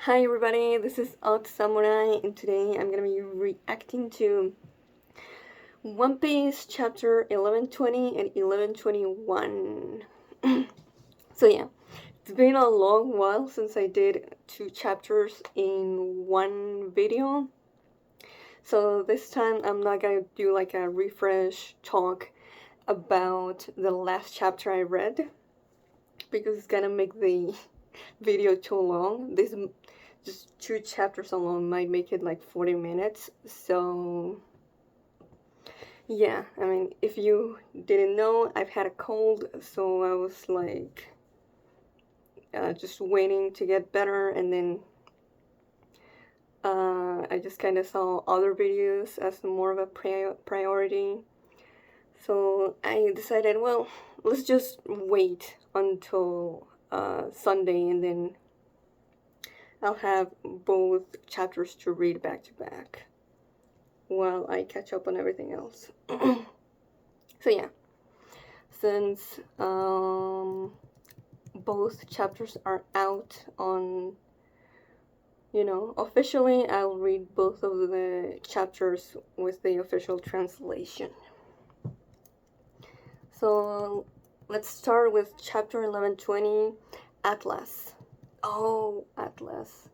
Hi everybody, this is Alt Samurai, and today I'm gonna be reacting to One Piece chapter 1120 and 1121. So yeah, it's been a long while since I did two chapters in one video. So this time I'm not gonna do like a refresh talk about the last chapter I read because it's gonna make the video too long. This just two chapters alone might make it like 40 minutes. So yeah, I mean, if you didn't know, I've had a cold, so I was like just waiting to get better, and then I just kind of saw other videos as more of a priority. So I decided, well, let's just wait until Sunday, and then I'll have both chapters to read back to back while I catch up on everything else. So yeah, since both chapters are out on, officially, I'll read both of the chapters with the official translation. So let's start with chapter 1120, Atlas. Oh, Atlas.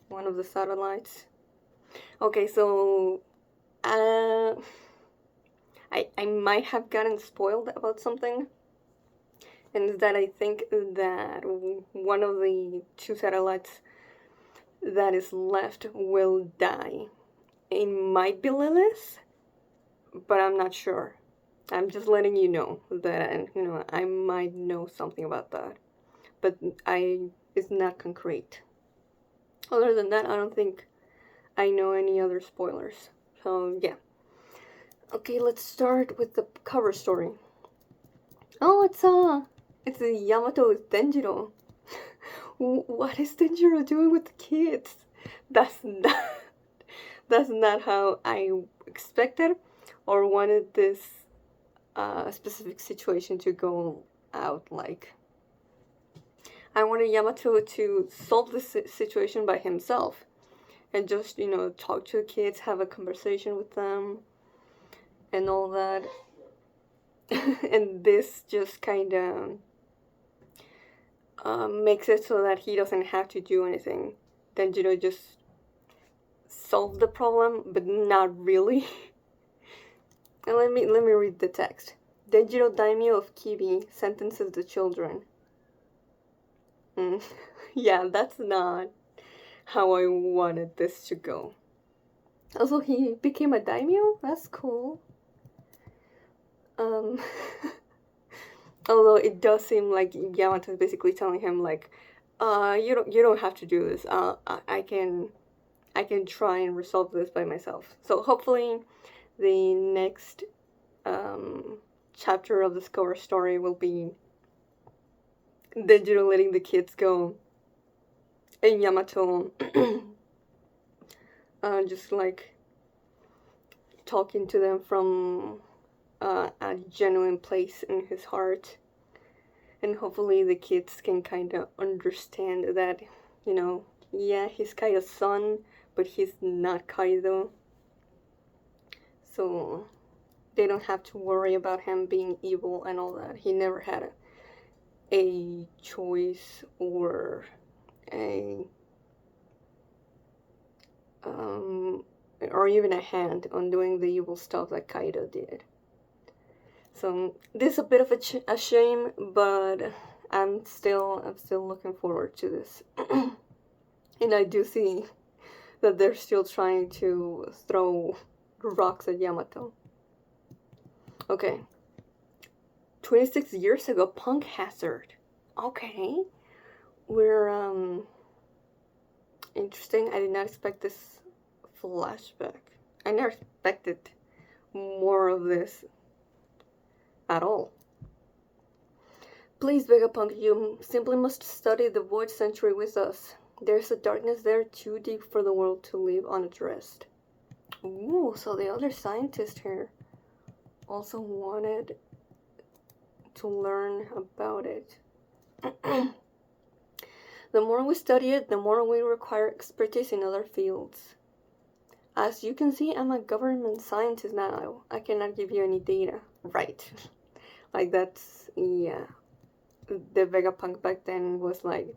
One of the satellites. Okay, so I might have gotten spoiled about something, and that I think that one of the two satellites that is left will die. It might be Lilith, but I'm not sure. I'm just letting you know that I might know something about that, but it's not concrete. Other than that, I don't think I know any other spoilers. So yeah. Okay, let's start with the cover story. Oh, it's a Yamato with Denjiro. What is Denjiro doing with the kids? That's not that's not how I expected or wanted this specific situation to go out. Like, I wanted Yamato to solve this situation by himself and just talk to the kids, have a conversation with them, and all that. And this just kind of makes it so that he doesn't have to do anything. Denjiro just solve the problem, but not really. And let me read the text. Denjiro Daimyo of Kibi sentences the children. Yeah, that's not how I wanted this to go. Also, he became a daimyo? That's cool. Although it does seem like Yamato is basically telling him like, you don't have to do this. I can try and resolve this by myself. So hopefully, the next chapter of this cover story will be Denjiro letting the kids go, and Yamato just like talking to them from a genuine place in his heart. And hopefully the kids can kind of understand that, yeah, he's Kaido's son, but he's not Kaido. So they don't have to worry about him being evil and all that. He never had a choice a or even a hand on doing the evil stuff that Kaido did. So this is a bit of a shame, but I'm still looking forward to this. And I do see that they're still trying to throw rocks at Yamato. Okay. 26 years ago, Punk Hazard. Okay. We're interesting. I did not expect this flashback. I never expected more of this at all. Please, Vegapunk, you simply must study the Void Century with us. There's a darkness there too deep for the world to leave unaddressed. Ooh, so the other scientist here also wanted to learn about it. The more we study it, the more we require expertise in other fields. As you can see, I'm a government scientist now. I cannot give you any data. Right. Like that's, yeah. The Vegapunk back then was like,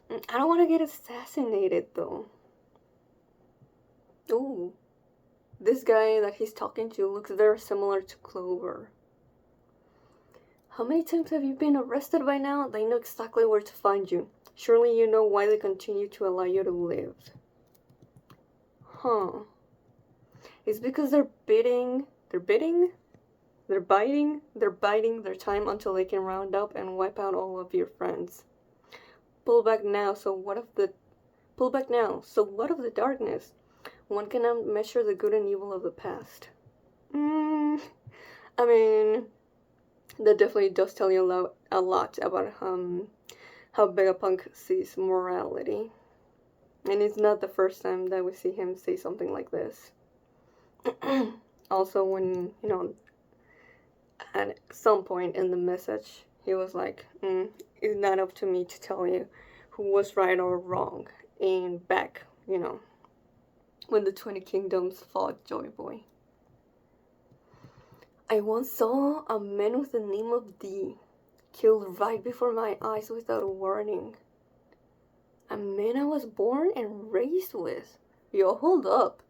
I don't want to get assassinated though. Ooh. This guy that he's talking to looks very similar to Clover. How many times have you been arrested by now? They know exactly where to find you. Surely you know why they continue to allow you to live. Huh. It's because they're biting their time until they can round up and wipe out all of your friends. Pull back now, so what of the darkness? One cannot measure the good and evil of the past. I mean, that definitely does tell you a lot about how Vegapunk sees morality. And it's not the first time that we see him say something like this. Also, when, at some point in the message, he was like, it's not up to me to tell you who was right or wrong. And back, when the 20 Kingdoms fought Joy Boy. I once saw a man with the name of D killed right before my eyes without a warning. A man I was born and raised with. Yo, hold up.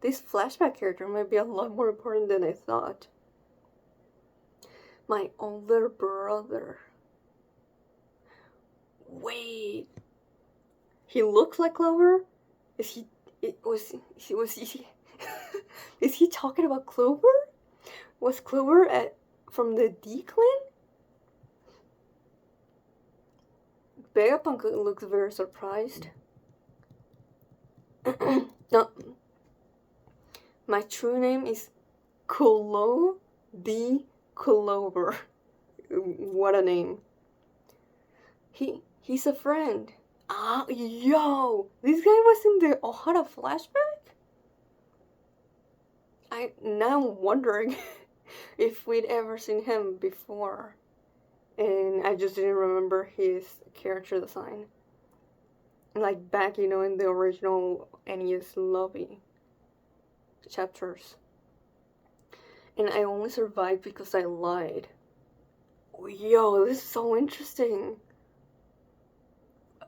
This flashback character might be a lot more important than I thought. My older brother. Wait. He looks like Clover? Is he talking about Clover? Was Clover from the D clan? Vegapunk looks very surprised. No. My true name is Clo D. Clover. What a name. He's a friend. Yo! This guy was in the Ohara flashback? Now I'm wondering if we'd ever seen him before. And I just didn't remember his character design. Like back, in the original NES lobby chapters. And I only survived because I lied. Yo, this is so interesting.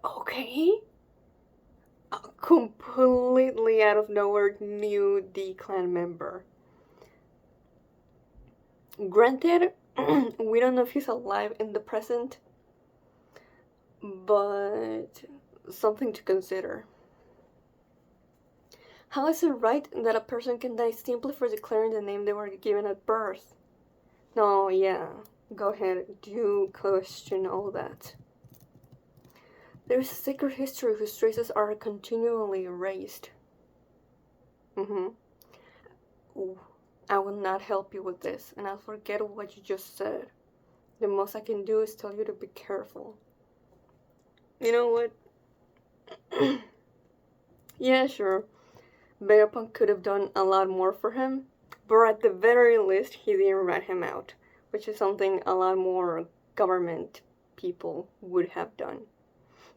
Okay. A completely out of nowhere new D-Clan member. Granted, we don't know if he's alive in the present, but something to consider. How is it right that a person can die simply for declaring the name they were given at birth? No, yeah, go ahead, do question all that. There's a secret history whose traces are continually erased. Ooh, I will not help you with this, and I'll forget what you just said. The most I can do is tell you to be careful. You know what? Yeah, sure. Vegapunk could have done a lot more for him, but at the very least, he didn't rat him out, which is something a lot more government people would have done.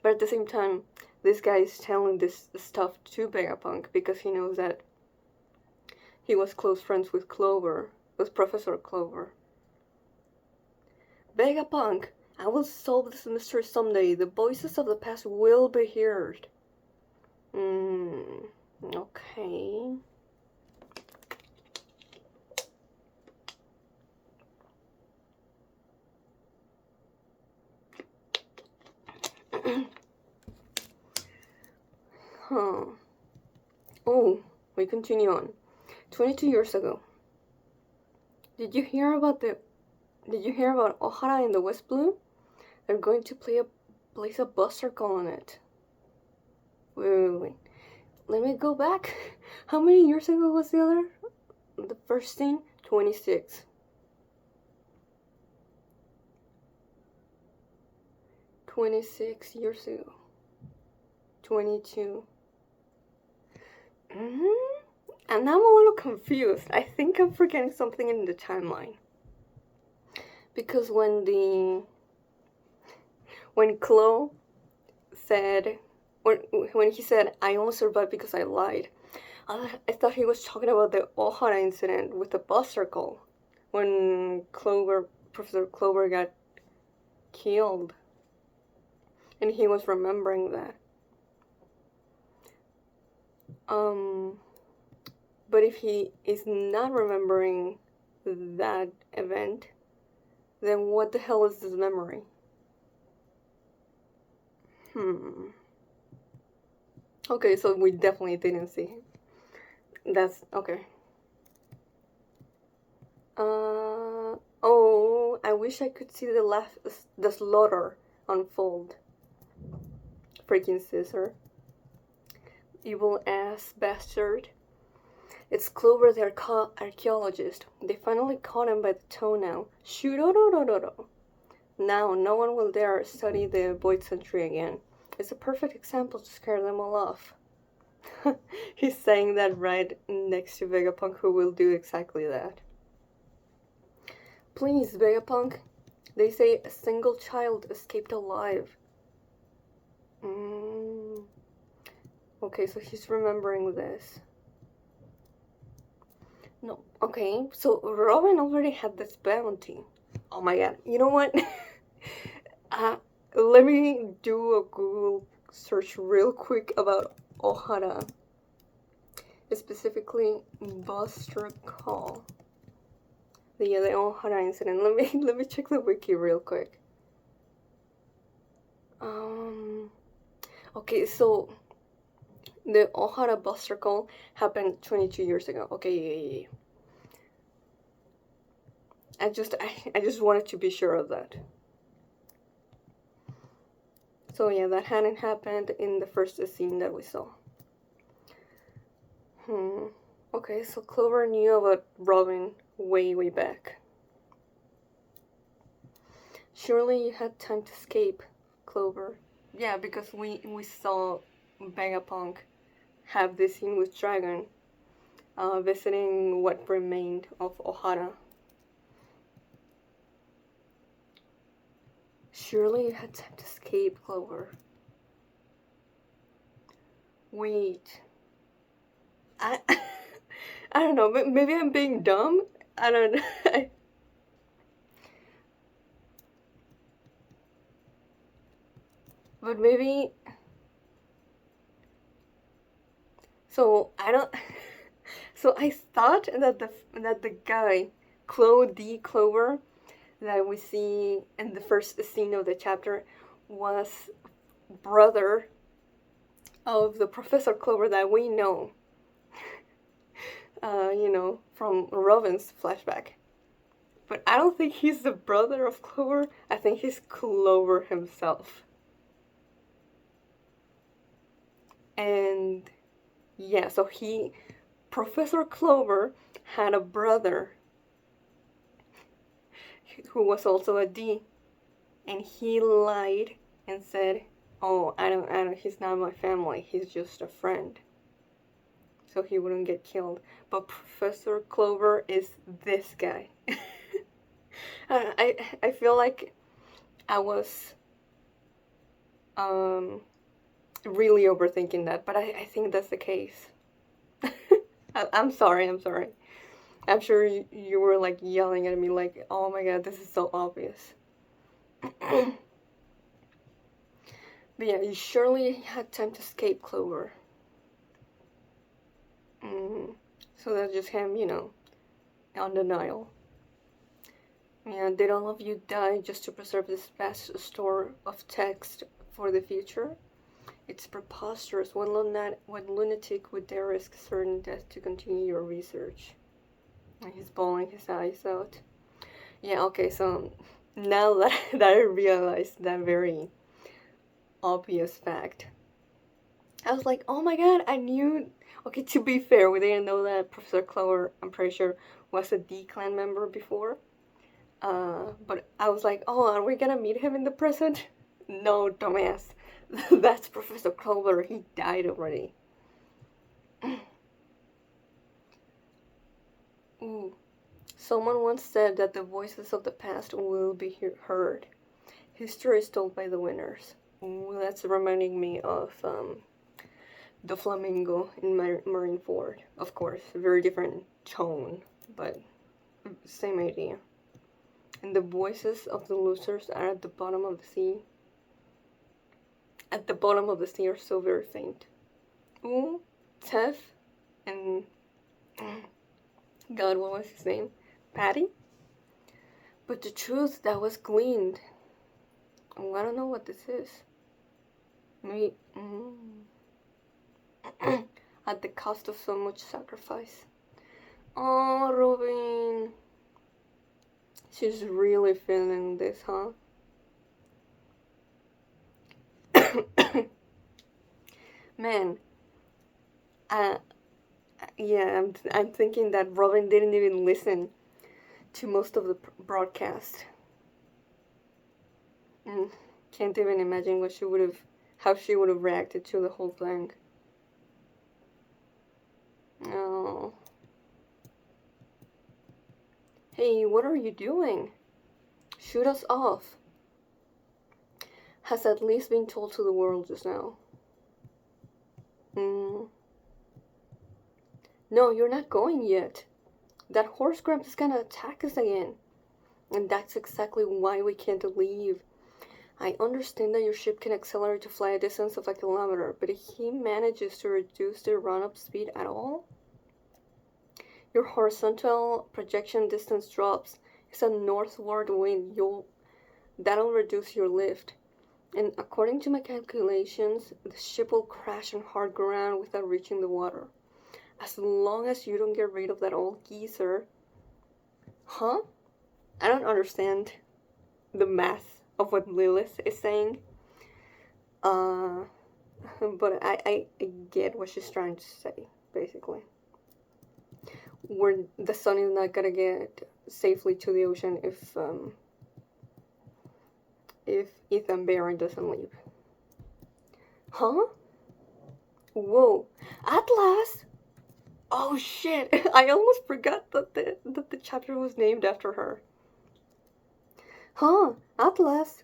But at the same time, this guy is telling this stuff to Vegapunk because he knows that he was close friends with Clover, with Professor Clover. Vegapunk, I will solve this mystery someday. The voices of the past will be heard. Okay. Oh, we continue on. 22 years ago. Did you hear about Ohara and the West Blue? They're going to place a bus circle on it. Wait. Let me go back. How many years ago was the first scene? 26. 26 years ago. 22. And I'm a little confused. I think I'm forgetting something in the timeline. Because when Chloe said, when he said, I only survived because I lied, I thought he was talking about the Ohara incident with the bus circle when Professor Clover got killed, and he was remembering that. But if he is not remembering that event, then what the hell is this memory? Okay, so we definitely didn't see him. That's okay. Oh, I wish I could see the slaughter unfold. Freaking Caesar. Evil ass bastard. It's Clover the archaeologist. They finally caught him by the toe now. Shoo-do-do-do-do-do. Now, no one will dare study the Void Century again. It's a perfect example to scare them all off. He's saying that right next to Vegapunk, who will do exactly that. Please, Vegapunk. They say a single child escaped alive. Okay, so he's remembering this. No, okay, so Robin already had this bounty. Oh my god, you know what? Let me do a Google search real quick about Ohara. Specifically, Buster Call. The Ohara incident. Let me check the wiki real quick. Okay, so the Ohara Buster Call happened 22 years ago. Okay, yeah. I just wanted to be sure of that. So yeah, that hadn't happened in the first scene that we saw. Okay, so Clover knew about Robin way back. Surely you had time to escape, Clover. Yeah, because we saw Vegapunk have this scene with Dragon, visiting what remained of Ohara. Surely you had time to escape, Clover. Wait. I don't know, maybe I'm being dumb? I don't know. But maybe... So, I don't... So I thought that the guy, Clover, that we see in the first scene of the chapter was brother of the Professor Clover that we know. From Robin's flashback. But I don't think he's the brother of Clover. I think he's Clover himself. And yeah, so Professor Clover had a brother who was also a D, and he lied and said, "Oh, I don't. He's not my family. He's just a friend." So he wouldn't get killed. But Professor Clover is this guy. I feel like I was really overthinking that, but I think that's the case. I'm sorry. I'm sure you were like yelling at me like, oh my god, this is so obvious. But yeah, you surely had time to escape, Clover. So that's just him, on denial. Yeah, did all of you die just to preserve this vast store of text for the future? It's preposterous. What lunatic would dare risk certain death to continue your research? And he's bawling his eyes out. Yeah, okay, so now that I realized that very obvious fact, I was like, oh my god, I knew... Okay, to be fair, we didn't know that Professor Clover, I'm pretty sure, was a D-Clan member before. But I was like, oh, are we gonna meet him in the present? No, dumbass. That's Professor Clover. He died already. Ooh. Someone once said that the voices of the past will be heard. History is told by the winners. Ooh, that's reminding me of the Flamingo in Marineford. Of course, a very different tone, but same idea. And the voices of the losers are at the bottom of the sea. At the bottom of the sea are so very faint. Ooh, Tef and God, what was his name? Patty? But the truth that was gleaned. Oh, I don't know what this is. Maybe. At the cost of so much sacrifice. Oh, Robin. She's really feeling this, huh? Man, uh, yeah, I'm thinking that Robin didn't even listen to most of the broadcast. Mm, can't even imagine what she would have, how she would have reacted to the whole thing. Oh. Hey, what are you doing? Shoot us off. Has at least been told to the world just now. Mm. No, you're not going yet. That horse crab is gonna attack us again. And that's exactly why we can't leave. I understand that your ship can accelerate to fly a distance of a kilometer, but if he manages to reduce the run-up speed at all, your horizontal projection distance drops. It's a northward wind. That'll reduce your lift. And according to my calculations, the ship will crash on hard ground without reaching the water. As long as you don't get rid of that old geezer. Huh? I don't understand the math of what Lilith is saying. But I get what she's trying to say, basically. Where the sun is not gonna get safely to the ocean if Ethan Baron doesn't leave. Huh? Whoa. Atlas! Oh shit! I almost forgot that the chapter was named after her. Huh? Atlas!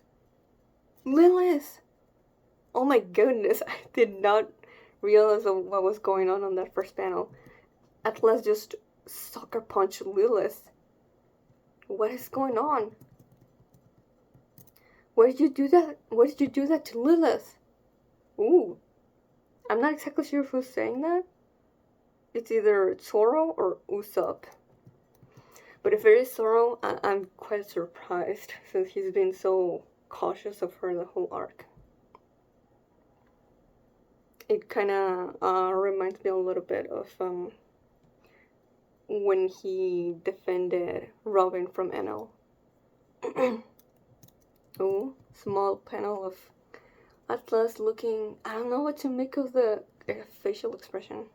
Lilith! Oh my goodness, I did not realize what was going on that first panel. Atlas just sucker punched Lilith. What is going on? Why did you do that? Why did you do that to Lilith? Ooh. I'm not exactly sure who's saying that. It's either Zoro or Usopp. But if it is Zoro, I'm quite surprised since he's been so cautious of her the whole arc. It kind of reminds me a little bit of when he defended Robin from Enel. Oh, small panel of Atlas looking. I don't know what to make of the facial expression.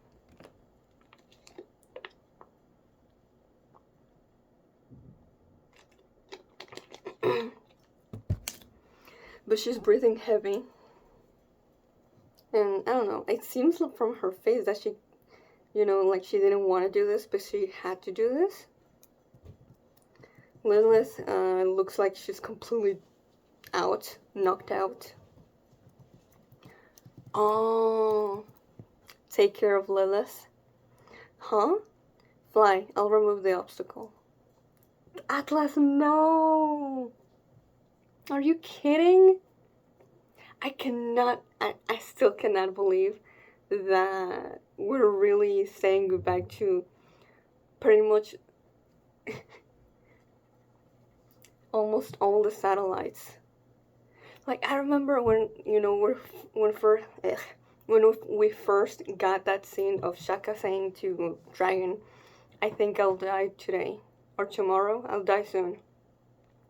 But she's breathing heavy. And I don't know, it seems like from her face that she, like she didn't want to do this, but she had to do this. Lilith looks like she's completely out, knocked out. Oh, take care of Lilith. Huh? Fly, I'll remove the obstacle. Atlas, no! Are you kidding? I still cannot believe that we're really saying goodbye to pretty much almost all the satellites. Like, I remember when, when we first got that scene of Shaka saying to Dragon, I think I'll die today, or tomorrow, I'll die soon.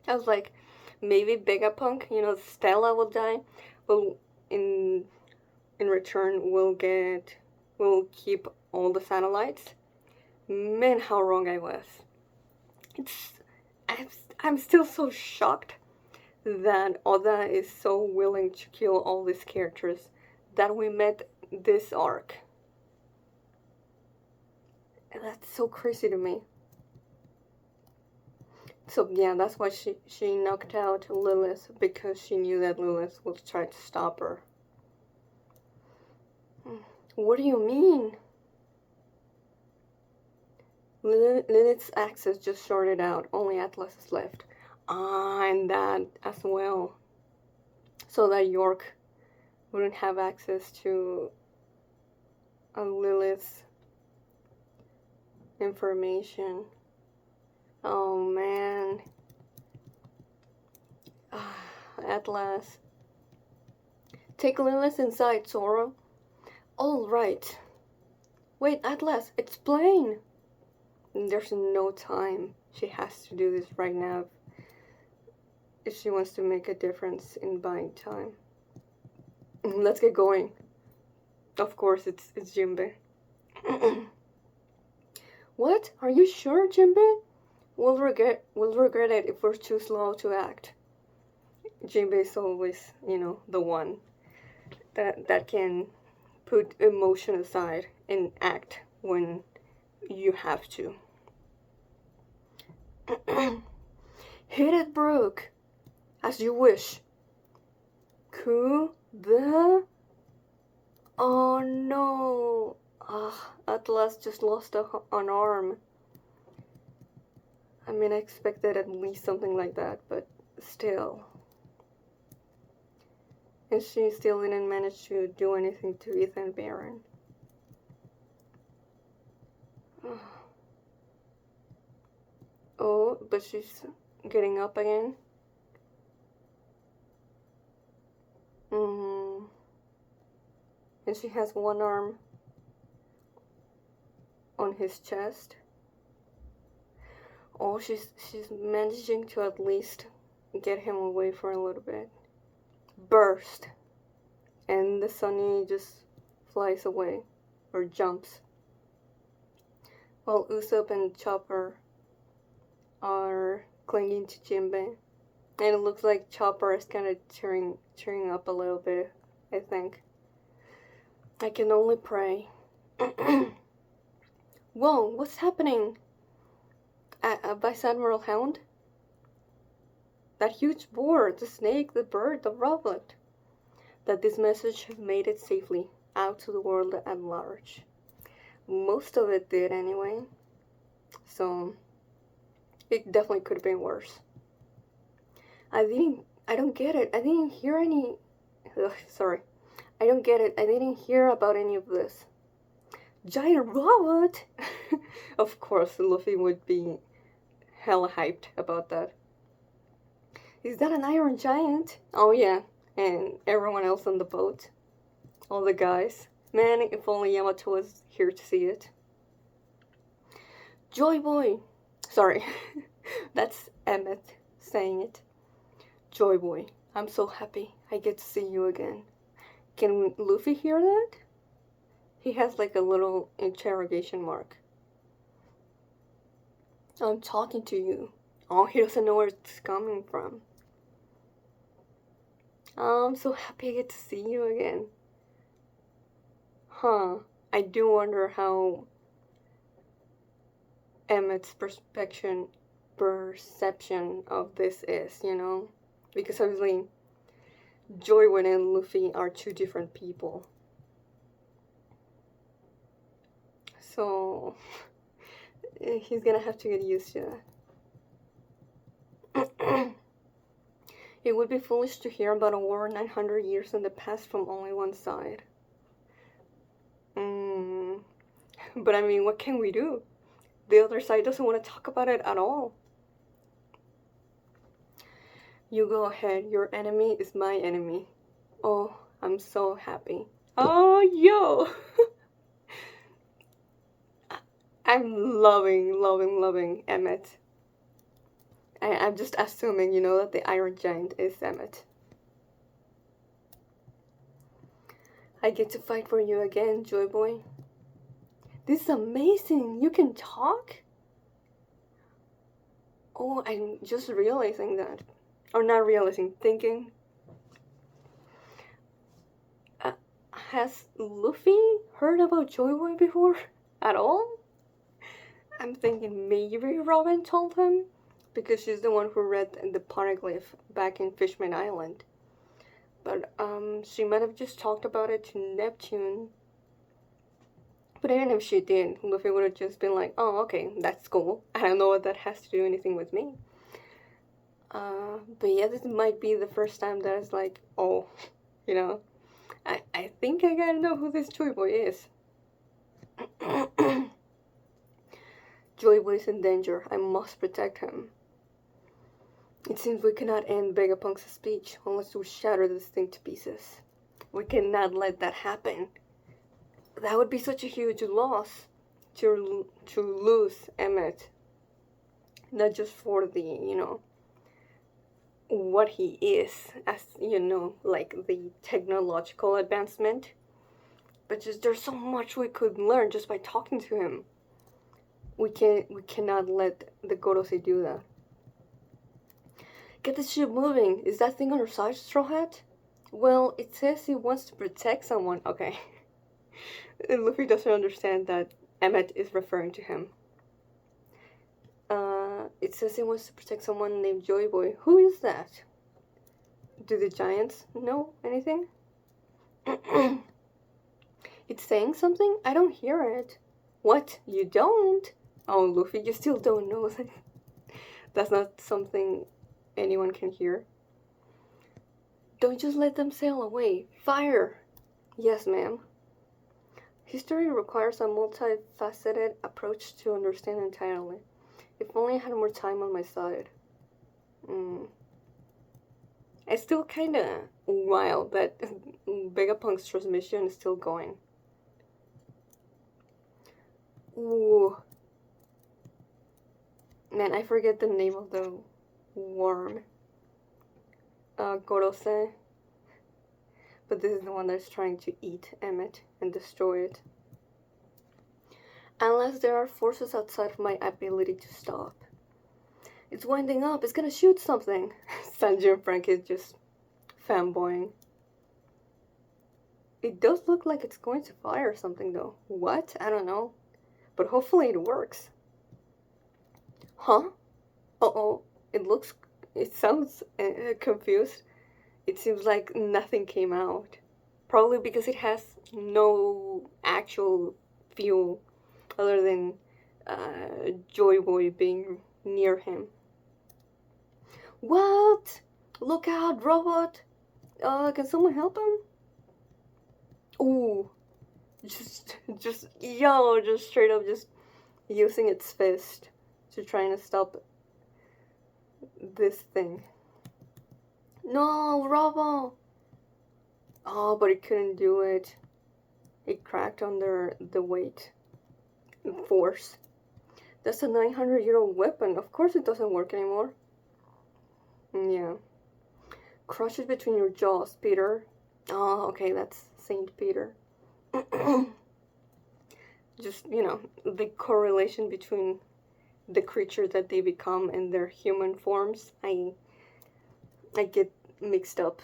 I was like, maybe Vegapunk, Stella will die, but in return we'll keep all the satellites. Man, how wrong I was. I'm still so shocked that Oda is so willing to kill all these characters that we met this arc. That's so crazy to me. So yeah, that's why she knocked out Lilith, because she knew that Lilith would try to stop her. What do you mean? Lilith's access just shorted out. Only Atlas is left. Ah, and that as well. So that York wouldn't have access to Lilith's information. Oh man. Atlas. Take Lilith inside, Zoro. All right. Wait, Atlas, explain. There's no time. She has to do this right now if she wants to make a difference in buying time. Let's get going. Of course, it's Jinbe. What? Are you sure, Jinbe? We'll regret it if we're too slow to act. Jinbe is always, the one that can put emotion aside and act when you have to. Hit it, Brooke. As you wish. Oh no. Atlas just lost an arm. I mean, I expected at least something like that, but still. And she still didn't manage to do anything to Ethan Baron. Oh, but she's getting up again. And she has one arm on his chest. Oh, she's managing to at least get him away for a little bit. Burst. And the Sunny just flies away, or jumps. While Usopp and Chopper are clinging to Jinbe. And it looks like Chopper is kind of cheering up a little bit, I think. I can only pray. Whoa, what's happening? Vice Admiral Hound? That huge boar, the snake, the bird, the robot. That this message has made it safely out to the world at large. Most of it did anyway. So, it definitely could have been worse. I don't get it. I didn't hear any... sorry. I don't get it. I didn't hear about any of this. Giant robot? Of course, Luffy would be hella hyped about that. Is that an iron giant? Oh yeah, and everyone else on the boat. All the guys. Man, if only Yamato was here to see it. Joy Boy! Sorry, that's Emmett saying it. Joy Boy, I'm so happy I get to see you again. Can Luffy hear that? He has like a little interrogation mark. I'm talking to you. Oh, he doesn't know where it's coming from. I'm so happy I get to see you again. Huh. I do wonder how Emmett's perception of this is, Because obviously Joywood and Luffy are two different people. So he's gonna have to get used to that. It would be foolish to hear about a war 900 years in the past from only one side. But I mean, what can we do? The other side doesn't want to talk about it at all. You go ahead. Your enemy is my enemy. Oh, I'm so happy. Oh, yo! I'm loving Emmett. I'm just assuming, that the Iron Giant is Emmett. I get to fight for you again, Joy Boy. This is amazing! You can talk? Oh, I'm just realizing that. Or not realizing, thinking. Has Luffy heard about Joy Boy before? At all? I'm thinking maybe Robin told him, because she's the one who read the poneglyph back in Fishman Island. But she might have just talked about it to Neptune. But even if she did, Luffy would have just been like, oh, okay, that's cool. I don't know what that has to do anything with me. But yeah, this might be the first time that it's like, oh, you know, I think I gotta know who this Joy Boy is. Joy Boy is in danger. I must protect him. It seems we cannot end Vegapunk's speech unless we shatter this thing to pieces. We cannot let that happen. That would be such a huge loss to lose Emmet. Not just for the, you know, what he is, as, you know, like the technological advancement, but just there's so much we could learn just by talking to him. We cannot let the Gorosei do that. Get the ship moving. Is that thing on our side, Straw Hat? Well, it says he wants to protect someone. Okay. Luffy doesn't understand that Emmet is referring to him. It says he wants to protect someone named Joy Boy. Who is that? Do the giants know anything? It's saying something? I don't hear it. What? You don't? Oh, Luffy, you still don't know. That's not something anyone can hear. Don't just let them sail away. Fire! Yes, ma'am. History requires a multifaceted approach to understand entirely. If only I had more time on my side. It's still kinda wild that Vegapunk's transmission is still going. Ooh. Man, I forget the name of the worm. Gorosei. But this is the one that's trying to eat Emmet and destroy it. Unless there are forces outside of my ability to stop. It's winding up. It's gonna shoot something. Sanji and Frank is just fanboying. It does look like it's going to fire something though. What? I don't know. But hopefully it works. Huh? Uh-oh. It sounds confused. It seems like nothing came out. Probably because it has no actual fuel other than Joy Boy being near him. What? Look out, robot! Can someone help him? Ooh. Just straight up just using its fist to trying to stop this thing. No, Robo! Oh, but it couldn't do it. It cracked under the weight and force. That's a 900-year-old weapon. Of course it doesn't work anymore. Yeah. Crush it between your jaws, Peter. Oh, okay, that's Saint Peter. Just, you know, the correlation between the creature that they become and their human forms, I get mixed up.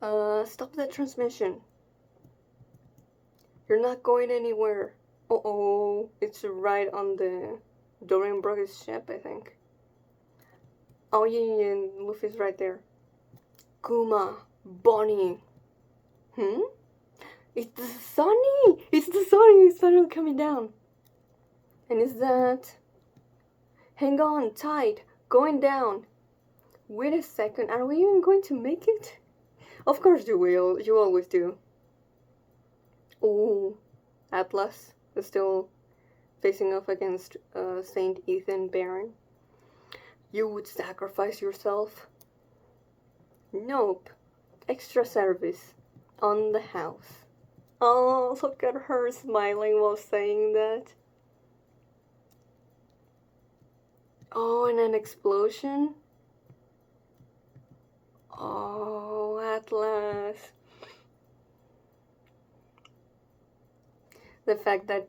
Stop that transmission. You're not going anywhere. Uh-oh, it's right on the Dorian Brugge's ship, I think. Oh yeah, and Luffy's right there. Kuma, Bonnie. It's the Sunny! It's the Sunny! It's finally coming down. And is that... Hang on, tight, going down. Wait a second, are we even going to make it? Of course you will, you always do. Ooh, Atlas is still facing off against Saint Ethan Baron. You would sacrifice yourself? Nope. Extra service. On the house. Oh, look at her smiling while saying that. Oh, and an explosion? Oh, Atlas. The fact that,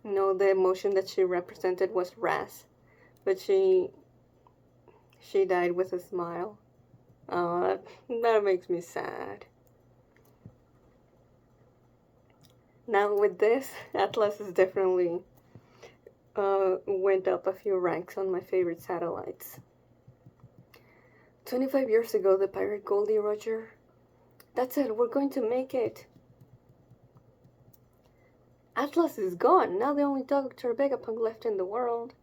no, the emotion that she represented was wrath. But she died with a smile. Oh, that makes me sad. Now with this, Atlas is definitely went up a few ranks on my favorite satellites. 25 years ago, the pirate Goldie Roger. That's it, we're going to make it. Atlas is gone. Now the only Dr. Vegapunk left in the world.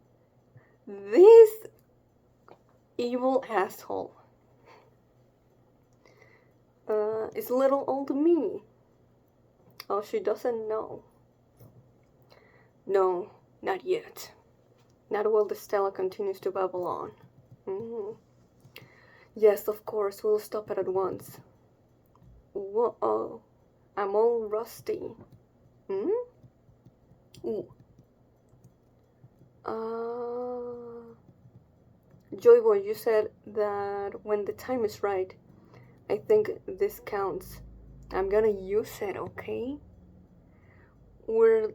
This evil asshole is little old me. Oh, she doesn't know. No, not yet. Not while the Stella continues to babble on. Yes, of course, we'll stop it at once. Whoa, I'm all rusty. Ooh. Joy Boy, you said that when the time is right, I think this counts. I'm gonna use it, okay? We're...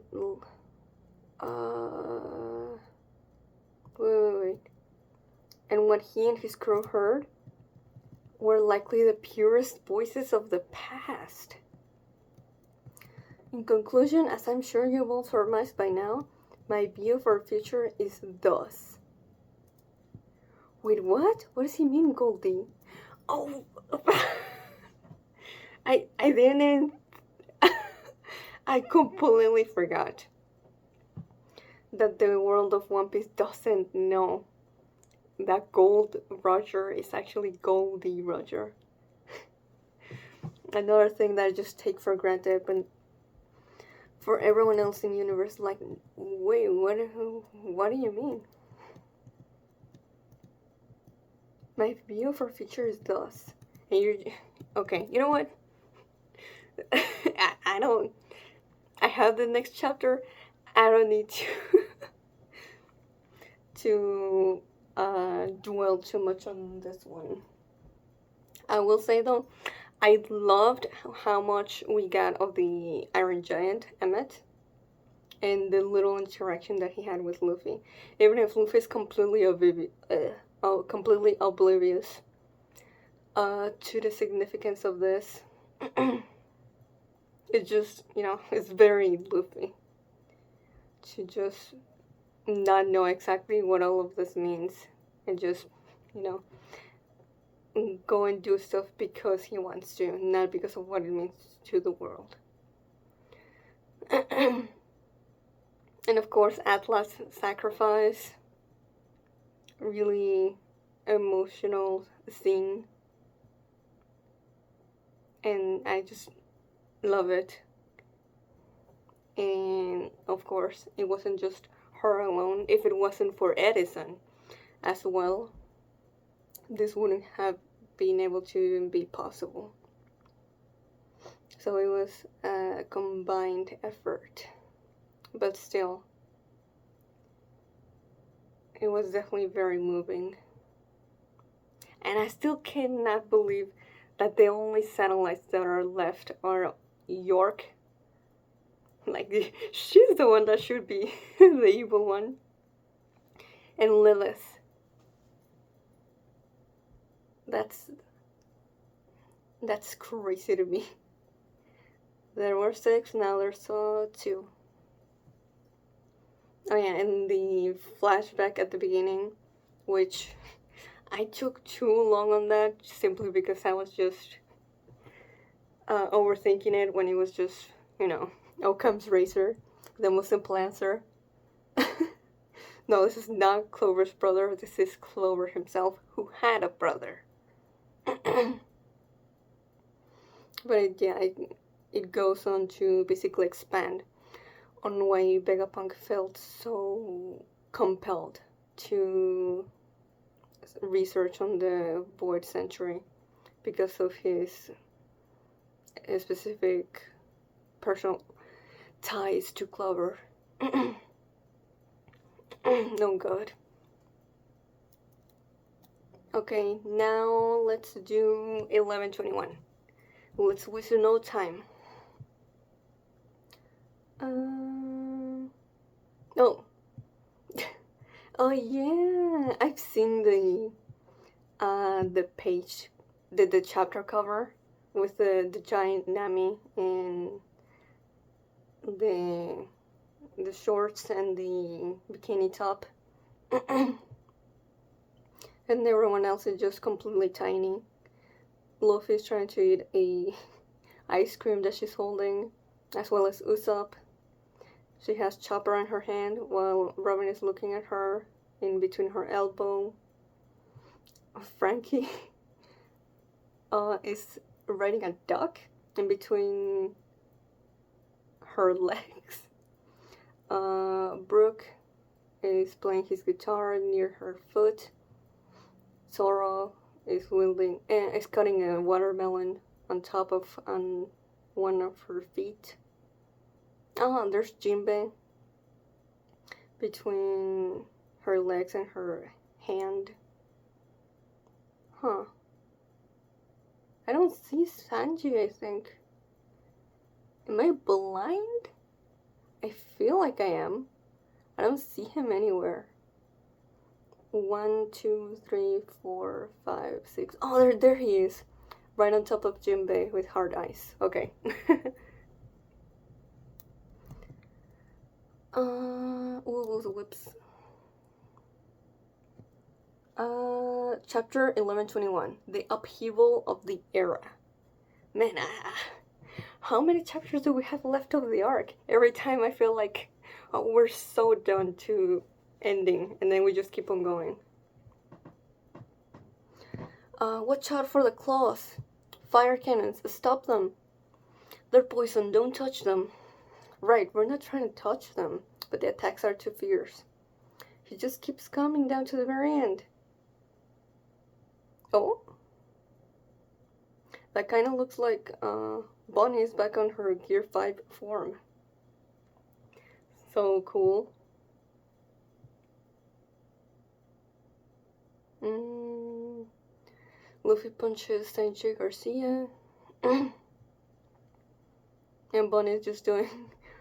wait. And what he and his crew heard were likely the purest voices of the past. In conclusion, as I'm sure you've all surmised by now, my view for our future is thus. Wait, what? What does he mean, Goldie? Oh, I didn't. I completely forgot that the world of One Piece doesn't know that Gold Roger is actually Goldie Roger. Another thing that I just take for granted, but for everyone else in the universe, like, wait, what do you mean? My view for future is thus. And you're... Okay, you know what? I have the next chapter. I don't need to dwell too much on this one. I will say though, I loved how much we got of the Iron Giant, Emmet, and the little interaction that he had with Luffy. Even if Luffy's completely oblivious to the significance of this, it just, it's very Luffy to just not know exactly what all of this means and just, go and do stuff because he wants to, not because of what it means to the world. And of course, Atlas' sacrifice, really emotional scene, and I just love it. And of course, it wasn't just her alone. If it wasn't for Edison as well, this wouldn't have been able to even be possible. So it was a combined effort, but still, it was definitely very moving. And I still cannot believe that the only satellites that are left are York. Like, she's the one that should be the evil one. And Lilith. That's crazy to me. There were 6, now there's 2. Oh yeah, and the flashback at the beginning, which I took too long on that simply because I was just overthinking it when it was just, oh comes Razor, the most simple answer. No, this is not Clover's brother, this is Clover himself, who had a brother. But it goes on to basically expand on why Vegapunk felt so compelled to research on the Void Century because of his specific personal ties to Clover. No good. Okay, now let's do 1121. Let's waste no time. Oh. Oh yeah, I've seen the page, the chapter cover with the giant Nami and the the shorts and the bikini top. And everyone else is just completely tiny. Luffy is trying to eat a ice cream that she's holding, as well as Usopp. She has Chopper in her hand while Robin is looking at her in between her elbow. Frankie is riding a duck in between her legs. Brooke is playing his guitar near her foot. Zoro is cutting a watermelon on top of one of her feet. There's Jinbei between her legs and her hand. Huh. I don't see Sanji, I think. Am I blind? I feel like I am. I don't see him anywhere. 1, 2, 3, 4, 5, 6. Oh, there he is. Right on top of Jinbei with hard eyes. Okay. Whoops. Chapter 1121. The Upheaval of the Era. Man, how many chapters do we have left of the arc? Every time I feel like we're so done to ending, and then we just keep on going. Watch out for the claws. Fire cannons, stop them. They're poison, don't touch them. Right, we're not trying to touch them, but the attacks are too fierce. He just keeps coming down to the very end. Oh? That kind of looks like Bonnie is back on her Gear 5 form. So cool. Luffy punches Sanji Garcia. And Bonnie is just doing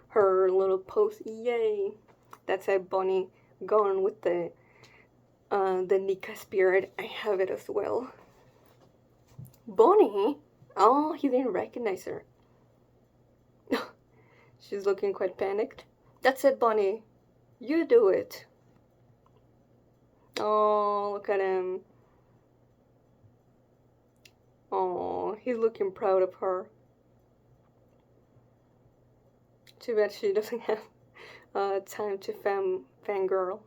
her little pose. Yay! That's it, Bonnie. Gone with the Nika spirit. I have it as well. Bonnie? Oh, he didn't recognize her. She's looking quite panicked. That's it, Bonnie. You do it. Oh, look at him. Oh, he's looking proud of her. Too bad she doesn't have time to fangirl.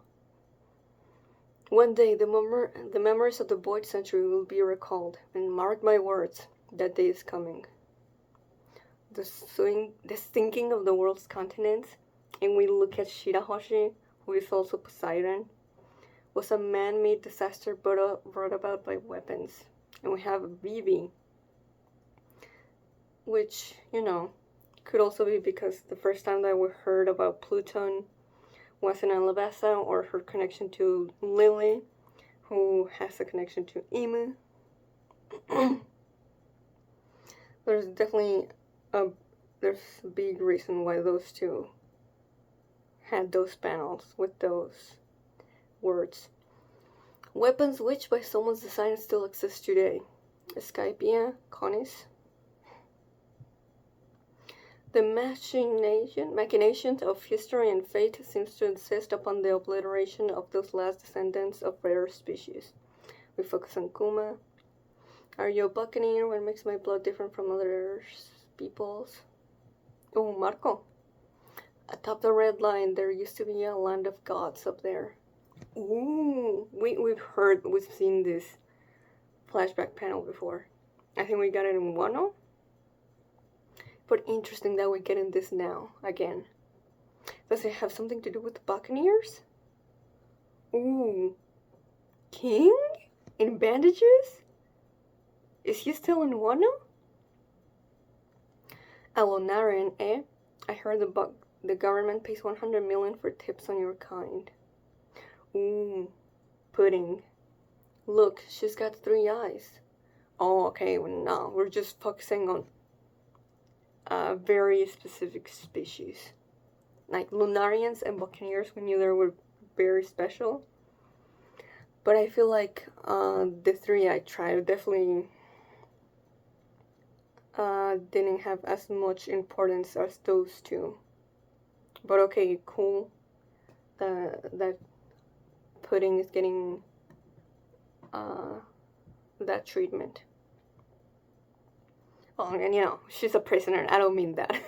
One day, the memories of the Void Century will be recalled, and mark my words, that day is coming. The sinking of the world's continents, and we look at Shirahoshi, who is also Poseidon, was a man-made disaster brought about by weapons. And we have Vivi, which, could also be because the first time that we heard about Pluton was in Alabasta, or her connection to Lily, who has a connection to Imu. There's definitely there's a big reason why those two had those panels with those words. Weapons which by someone's design still exist today. Skypiea, Conis. The machinations of history and fate seems to insist upon the obliteration of those last descendants of rare species. We focus on Kuma. Are you a buccaneer? What makes my blood different from other people's? Oh, Marco. Atop the red line, there used to be a land of gods up there. Ooh, we've seen this flashback panel before. I think we got it in Wano. But interesting that we're getting this now, again. Does it have something to do with the Buccaneers? Ooh. King? In bandages? Is he still in Wano? Alonarian, eh? I heard the government pays 100 million for tips on your kind. Ooh. Pudding. Look, she's got 3 eyes. Oh, okay, well, no, we're just focusing on very specific species. Like Lunarians and Buccaneers, we knew they were very special. But I feel like the 3 I tried definitely didn't have as much importance as those 2. But okay, cool. That Pudding is getting that treatment. Oh, and she's a prisoner. I don't mean that.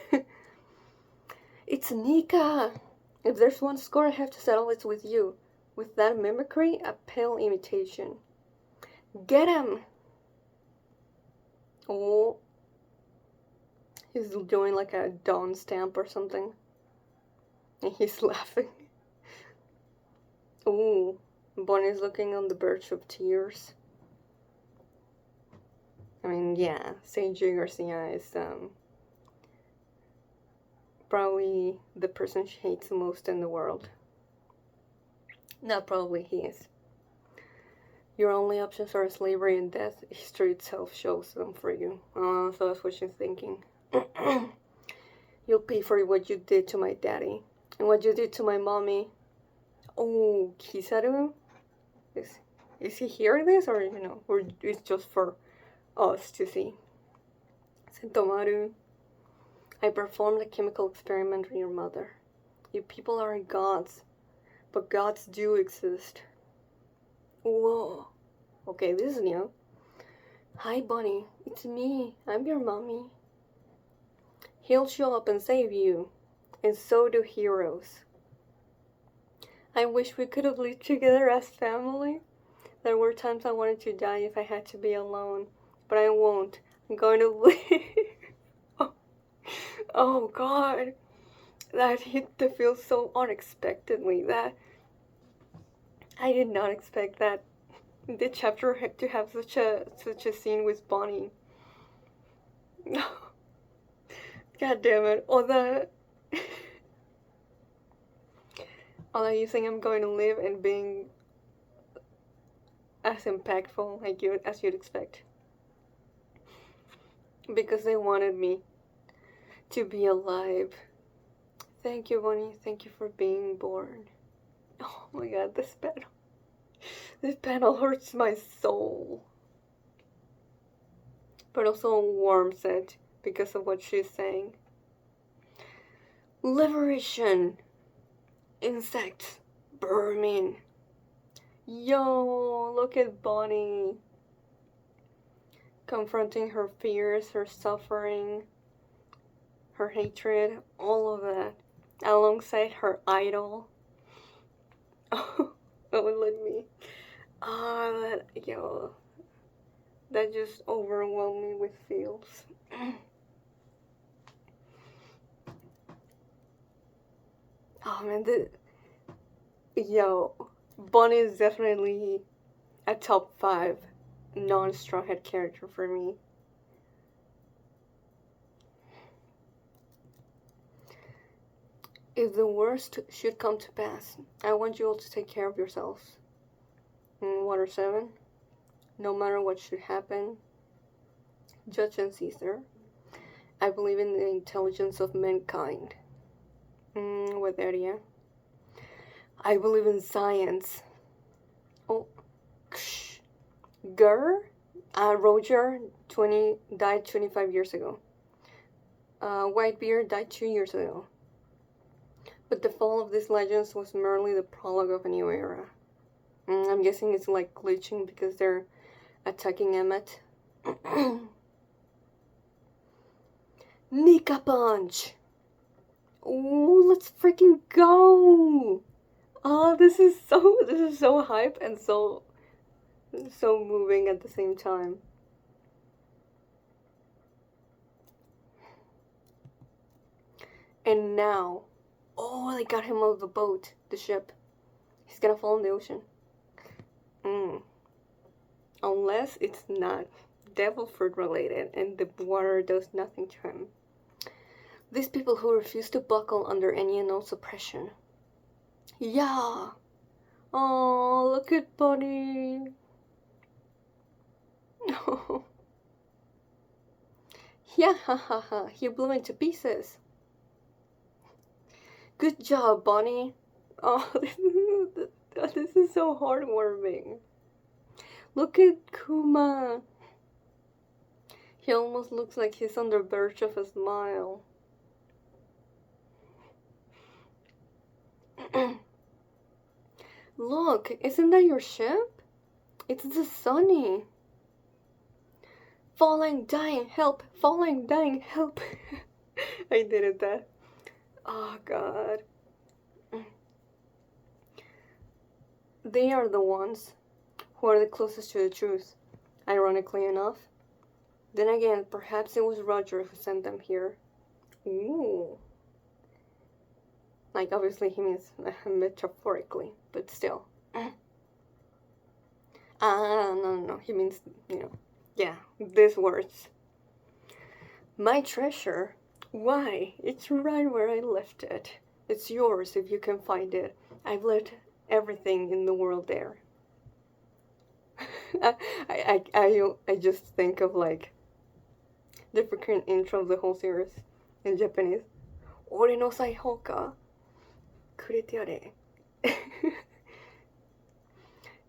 It's Nika! If there's one score I have to settle, it's with you. With that mimicry, a pale imitation. Get him! Oh. He's doing like a dawn stamp or something. And he's laughing. Ooh. Bonnie's looking on the verge of tears. I mean, yeah, Seiji Garcia is probably the person she hates the most in the world. Not probably, he is. Your only options are slavery and death. History itself shows them for you. Oh, so that's what she's thinking. You'll pay for what you did to my daddy. And what you did to my mommy. Oh, Kizaru? Is he hearing this? Or, or it's just for us to see? Sentomaru, I performed a chemical experiment on your mother. You people aren't gods. But gods do exist. Whoa. Okay, this is new. Hi, Bonnie. It's me. I'm your mommy. He'll show up and save you. And so do heroes. I wish we could have lived together as family. There were times I wanted to die if I had to be alone. But I won't. I'm going to live. Oh, God. That hit the field so unexpectedly. That I did not expect that the chapter had to have such a scene with Bonnie. God damn it. Or that you think I'm going to live and being as impactful as you'd expect. Because they wanted me to be alive. Thank you, Bonnie. Thank you for being born. Oh my god, this panel hurts my soul. But also warms it because of what she's saying. Liberation! Insects! Vermin! Yo, look at Bonnie. Confronting her fears, her suffering, her hatred, all of that. Alongside her idol. Oh, let me. That just overwhelmed me with feels. Oh man, Bonnie is definitely a top 5 non-Straw Hat character for me. If the worst should come to pass, I want you all to take care of yourselves. Water 7. No matter what should happen, Judge and Caesar, I believe in the intelligence of mankind. What area? I believe in science. Oh, Roger, died 25 years ago. Whitebeard died 2 years ago. But the fall of these legends was merely the prologue of a new era. I'm guessing it's like glitching because they're attacking Emmet. Nika Punch! Ooh, let's freaking go! Oh, this is so hype and so moving at the same time. And now, they got him out of the boat, the ship. He's gonna fall in the ocean. Unless it's not devil fruit related and the water does nothing to him. These people who refuse to buckle under any and all suppression. Yeah! Oh, look at Bonnie! Yeah, ha, he blew into pieces. Good job, Bonnie. Oh, this is so heartwarming. Look at Kuma. He almost looks like he's on the verge of a smile. Look, isn't that your ship? It's the Sunny. Falling, dying, help! Falling, dying, help! I did it that. Oh god. They are the ones who are the closest to the truth, ironically enough. Then again, perhaps it was Roger who sent them here. Ooh. Like, obviously he means metaphorically, but still. No, he means, yeah, these words. My treasure? Why, it's right where I left it. It's yours if you can find it. I've left everything in the world there. I just think of, like, the freaking intro of the whole series in Japanese. Ore no saihou ka kurete yare.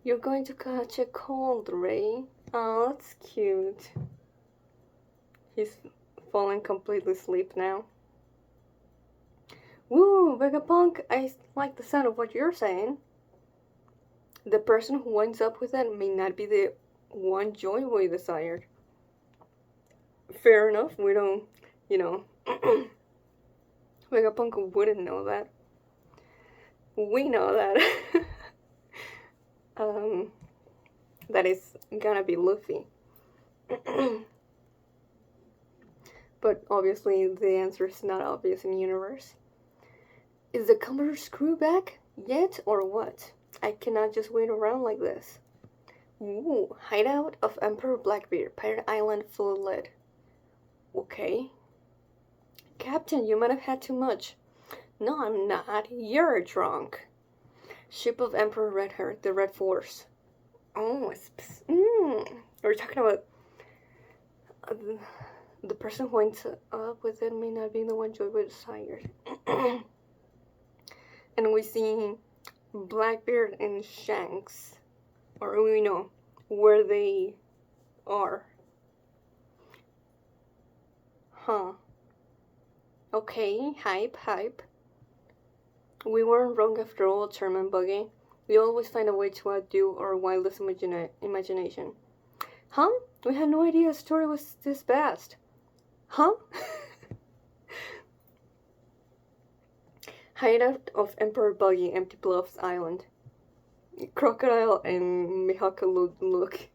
You're going to catch a cold, Ray. Oh, that's cute. He's fallen completely asleep now. Woo, Vegapunk, I like the sound of what you're saying. The person who winds up with it may not be the one joy we desired. Fair enough, we don't, Vegapunk wouldn't know that. We know that. That is gonna be Luffy. But obviously the answer is not obvious in the universe. Is the Commodore's crew back yet or what? I cannot just wait around like this. Ooh, hideout of Emperor Blackbeard, pirate island full of lead. Okay. Captain, you might have had too much. No, I'm not. You're drunk. Ship of Emperor Redheart, the Red Force. Oh, we're talking about the person who went up with it may not be the one Joy was desired. And we see Blackbeard and Shanks, or we know where they are. Huh. Okay, hype. We weren't wrong after all, Chairman Buggy. We always find a way to outdo our wildest imagination. Huh? We had no idea a story was this vast. Huh? Hideout of Emperor Buggy, Empty Bluffs Island. Crocodile and Mihaka look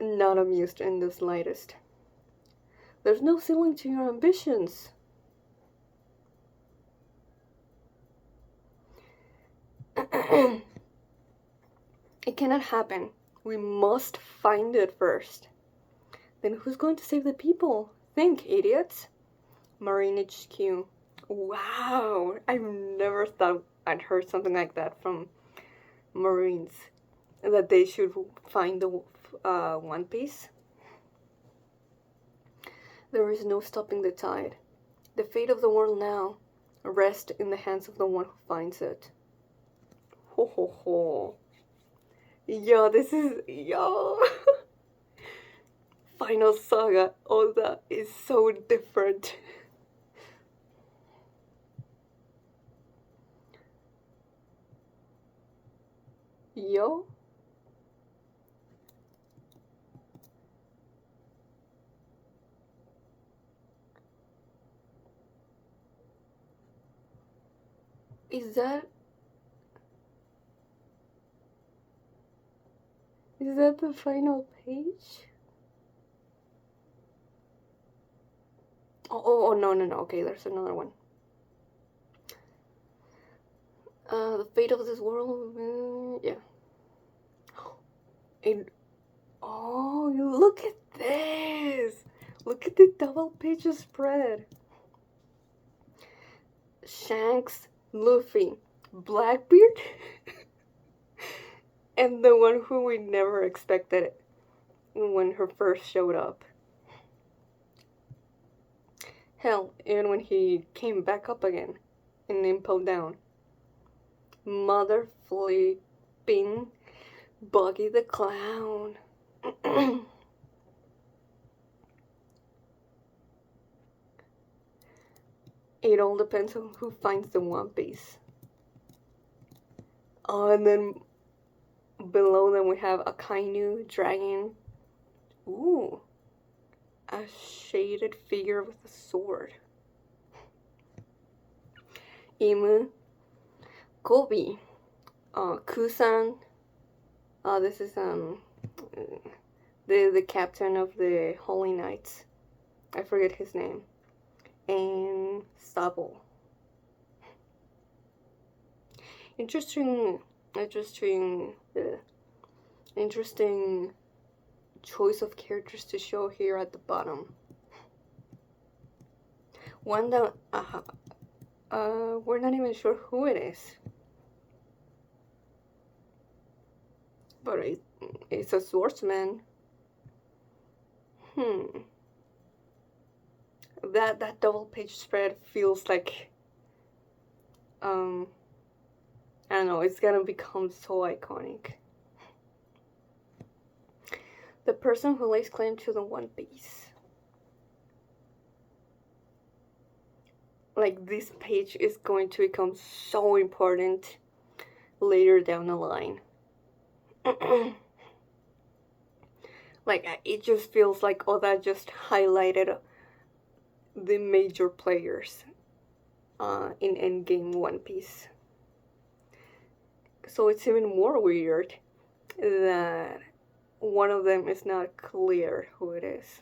not amused in the slightest. There's no ceiling to your ambitions. It cannot happen. We must find it first. Then who's going to save the people? Think, idiots. Marine HQ. Wow, I've never thought I'd heard something like that from Marines. That they should find the One Piece. There is no stopping the tide. The fate of the world now rests in the hands of the one who finds it. Ho ho ho. Yo, this is... Yo! Final Saga Oda is so different. Yo? Is that the final page? Oh, no. Okay, there's another one. The fate of this world, yeah. Oh, look at this! Look at the double page spread. Shanks, Luffy, Blackbeard, and the one who we never expected when her first showed up. Hell, even when he came back up again in Impel Down. Mother flipping Buggy the Clown. It all depends on who finds the One Piece. And then below them we have a Kainu dragon. Ooh, a shaded figure with a sword. Imu, Kobi, Kusan. This is the captain of the Holy Knights. I forget his name. And Sabo. Interesting choice of characters to show here at the bottom. One that we're not even sure who it is, but it's a swordsman. That double page spread feels like I don't know, it's gonna become so iconic. The person who lays claim to the One Piece. Like, this page is going to become so important later down the line. Like, it just feels like Oda just highlighted the major players in Endgame One Piece. So it's even more weird that one of them is not clear who it is.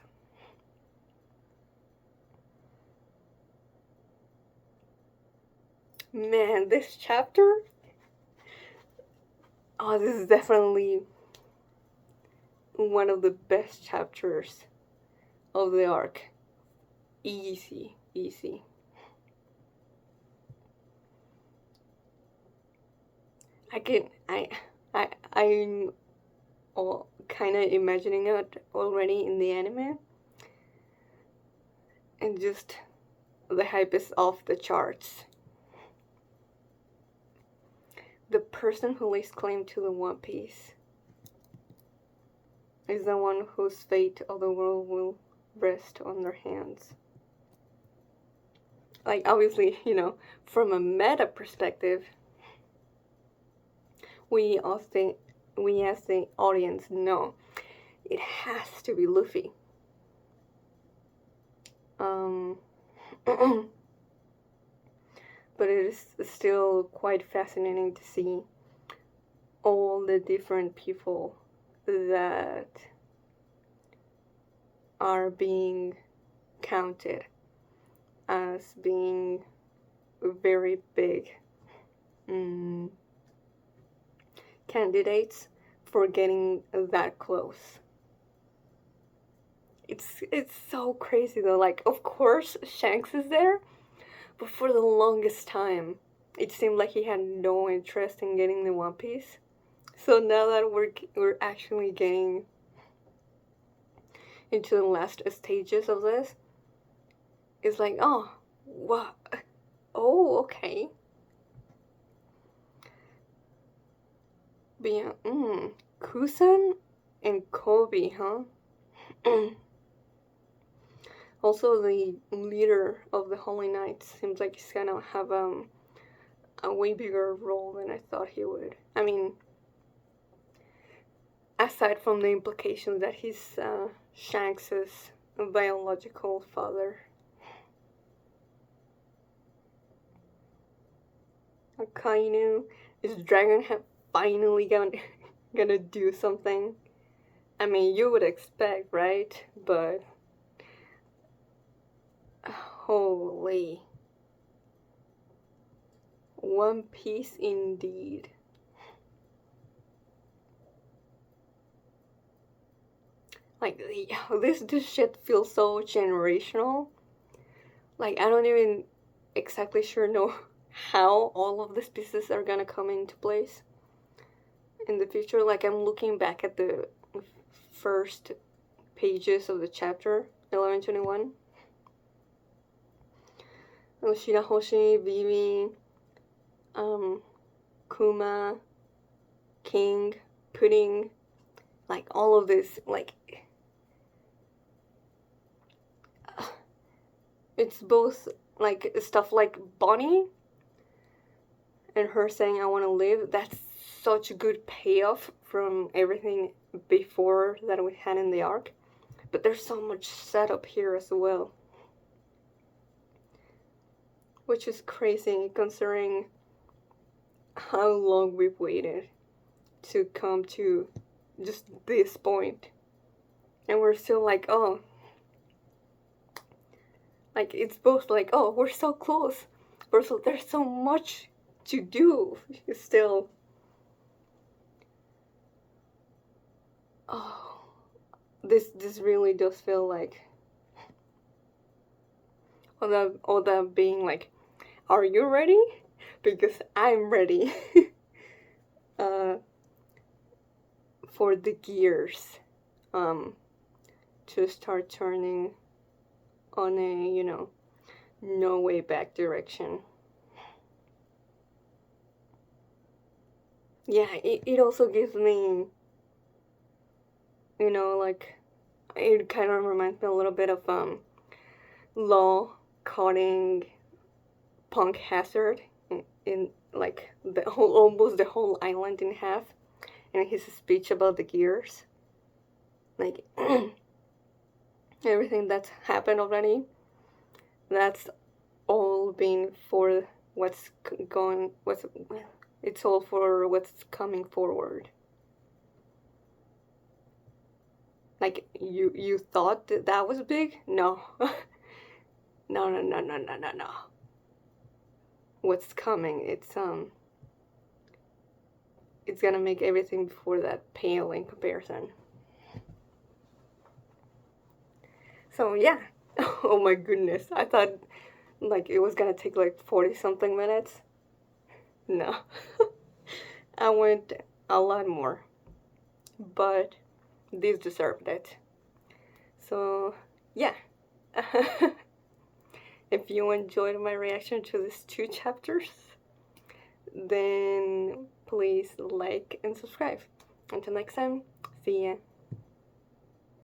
Man, this chapter, this is definitely one of the best chapters of the arc. Easy. I'm kind of imagining it already in the anime, and just the hype is off the charts. The person who lays claim to the One Piece is the one whose fate of the world will rest on their hands. Like, obviously, from a meta perspective, we as the audience know it has to be Luffy. But it is still quite fascinating to see all the different people that are being counted as being very big candidates for getting that close. It's so crazy though. Like, of course Shanks is there, but for the longest time it seemed like he had no interest in getting the One Piece. So now that we're actually getting into the last stages of this, it's like, oh, what? Oh, okay. But yeah, Kusan and Kobi, huh? Also, the leader of the Holy Knights seems like he's gonna have a way bigger role than I thought he would. I mean, aside from the implications that he's Shanks' biological father. Akainu, is Dragonhead finally gonna do something? I mean, you would expect, right? But holy, One Piece indeed. Like, this shit feels so generational. Like, I don't even exactly sure know how all of these pieces are gonna come into place in the future. Like, I'm looking back at the first pages of the chapter 1121. Shirahoshi, Vivi, Kuma, King, Pudding, like all of this, like, it's both like stuff like Bonnie and her saying I want to live. That's such a good payoff from everything before that we had in the arc, but there's so much setup here as well, which is crazy considering how long we've waited to come to just this point, and we're still like, oh, like it's both like, oh, we're so close, but so there's so much to do still. Oh, this really does feel like all that being like, are you ready? Because I'm ready. For the gears to start turning on a, no way back direction. Yeah, it also gives me, like, it kind of reminds me a little bit of Law cutting Punk Hazard in like almost the whole island in half, and his speech about the gears, like everything that's happened already, that's all been for it's all for what's coming forward. Like, you thought that was big? No. No. What's coming, it's gonna make everything before that pale in comparison. So yeah. Oh my goodness, I thought like it was gonna take like 40 something minutes. No. I went a lot more, but these deserved it. So yeah. If you enjoyed my reaction to these 2 chapters, then please like and subscribe. Until next time, see ya.